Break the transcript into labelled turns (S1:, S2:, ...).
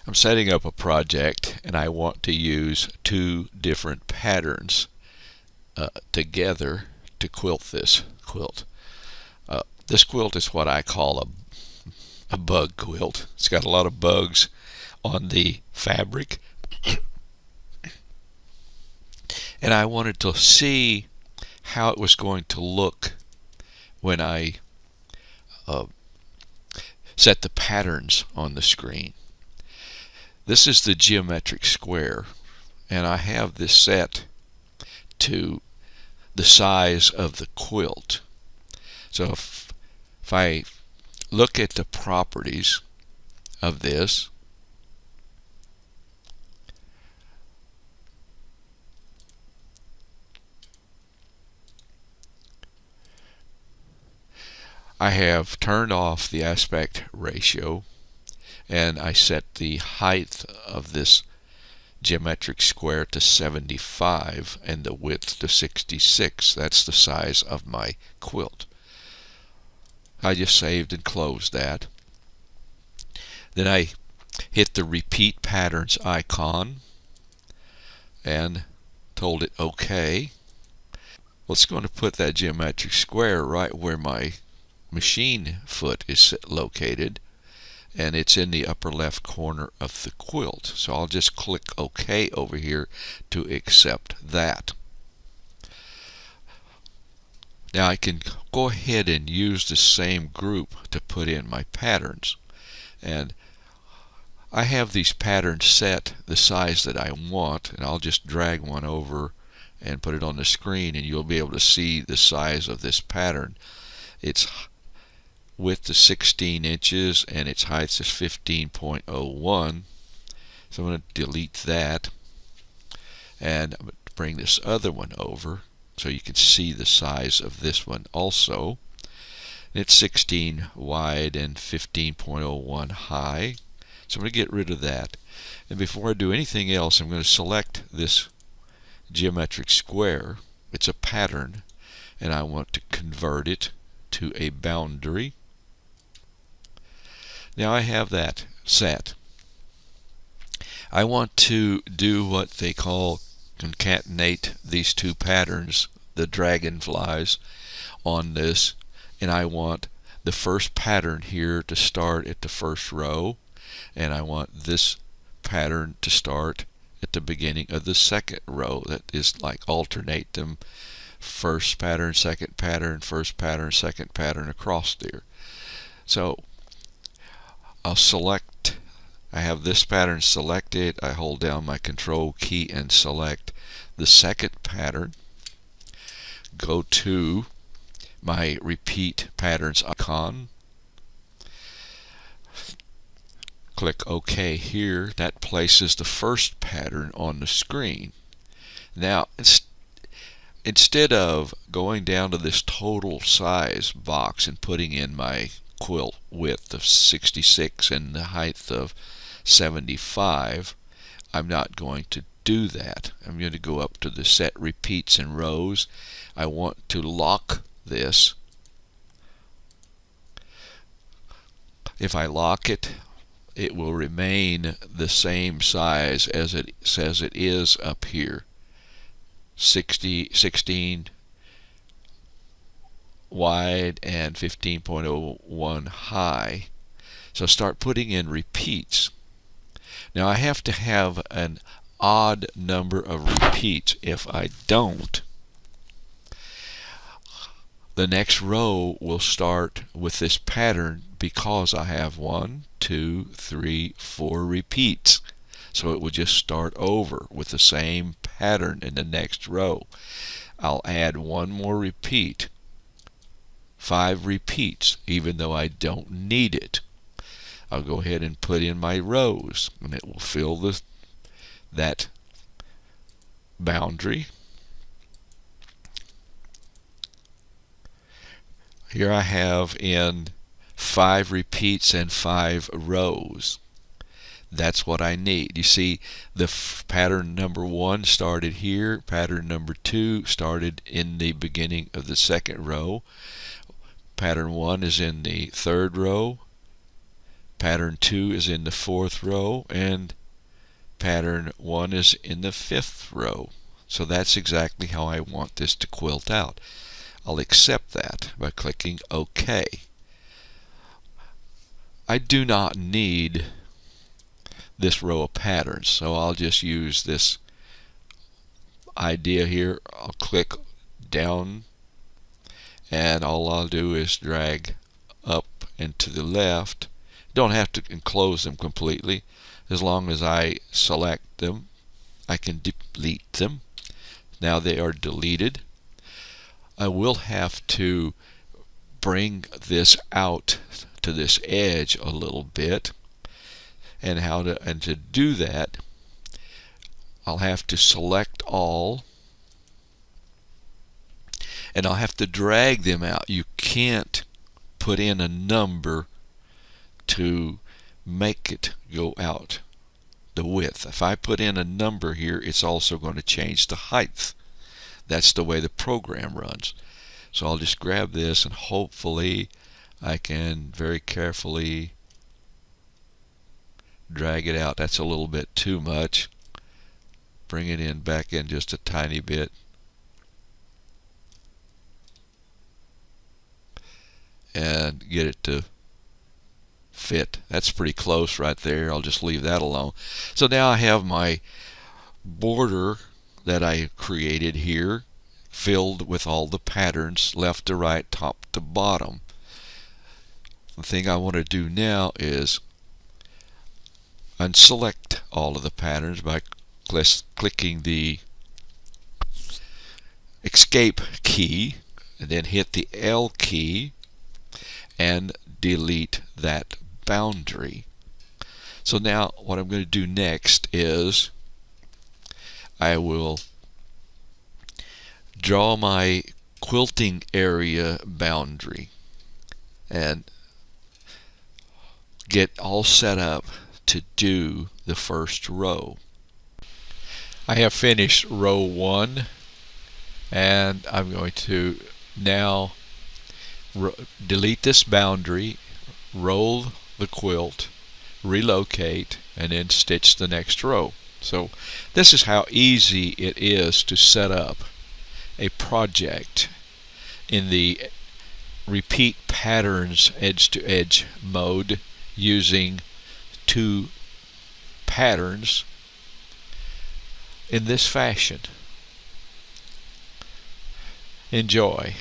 S1: I'm setting up a project and I want to use two different patterns together to quilt this quilt. This quilt is what I call a bug quilt. It's got a lot of bugs on the fabric, and I wanted to see how it was going to look when I set the patterns on the screen. This is the geometric square, and I have this set to the size of the quilt. So if I look at the properties of this, I have turned off the aspect ratio, and I set the height of this geometric square to 75 and the width to 66. That's the size of my quilt. I just saved and closed that. Then I hit the repeat patterns icon and told it OK. Well, it's going to put that geometric square right where my machine foot is located, and it's in the upper left corner of the quilt. So I'll just click OK over here to accept that. Now I can go ahead and use the same group to put in my patterns, and I have these patterns set the size that I want, and I'll just drag one over and put it on the screen, and you'll be able to see the size of this pattern. Its width is 16 inches and its height is 15.01. So I'm going to delete that, and I'm going to bring this other one over so you can see the size of this one also. It's 16 wide and 15.01 high. So I'm going to get rid of that. And before I do anything else, I'm going to select this geometric square. It's a pattern, and I want to convert it to a boundary. Now I have that set. I want to do what they call concatenate these two patterns, the dragonflies, on this, and I want the first pattern here to start at the first row, and I want this pattern to start at the beginning of the second row. That is like alternate them, first pattern, second pattern, first pattern, second pattern across there. So I'll select, I have this pattern selected, I hold down my control key and select the second pattern, go to my repeat patterns icon, click OK here. That places the first pattern on the screen. Now instead of going down to this total size box and putting in my quilt width of 66 and the height of 75, I'm not going to do that. I'm going to go up to the set repeats and rows. I want to lock this. If I lock it, it will remain the same size as it says it is up here. 16 wide and 15.01 high. So start putting in repeats. Now I have to have an odd number of repeats. If I don't, the next row will start with this pattern because I have 1, 2, 3, 4 repeats. So it will just start over with the same pattern in the next row. I'll add one more repeat, 5 repeats, even though I don't need it. I'll go ahead and put in my rows, and it will fill that boundary. Here I have in 5 repeats and 5 rows. That's what I need. You see, the pattern number 1 started here. Pattern number 2 started in the beginning of the second row. Pattern 1 is in the third row. pattern 2 is in the 4th row, and pattern 1 is in the 5th row. So that's exactly how I want this to quilt out. I'll accept that by clicking OK. I do not need this row of patterns, so I'll just use this idea here. I'll click down, and all I'll do is drag up and to the left. Don't have to enclose them completely. As long as I select them, I can delete them. Now they are deleted. I will have to bring this out to this edge a little bit, and to do that, I'll have to select all, and I'll have to drag them out. You can't put in a number to make it go out the width. If I put in a number here, it's also going to change the height. That's the way the program runs. So I'll just grab this, and hopefully I can very carefully drag it out. That's a little bit too much. Bring it in back in just a tiny bit. And get it to fit. That's pretty close right there. I'll just leave that alone. So now I have my border that I created here filled with all the patterns, left to right, top to bottom. The thing I want to do now is unselect all of the patterns by clicking the escape key, and then hit the L key and delete that boundary. So now what I'm going to do next is I will draw my quilting area boundary and get all set up to do the first row. I have finished row 1, and I'm going to now delete this boundary, roll the quilt, relocate, and then stitch the next row. So this is how easy it is to set up a project in the repeat patterns edge to edge mode using 2 patterns in this fashion. Enjoy.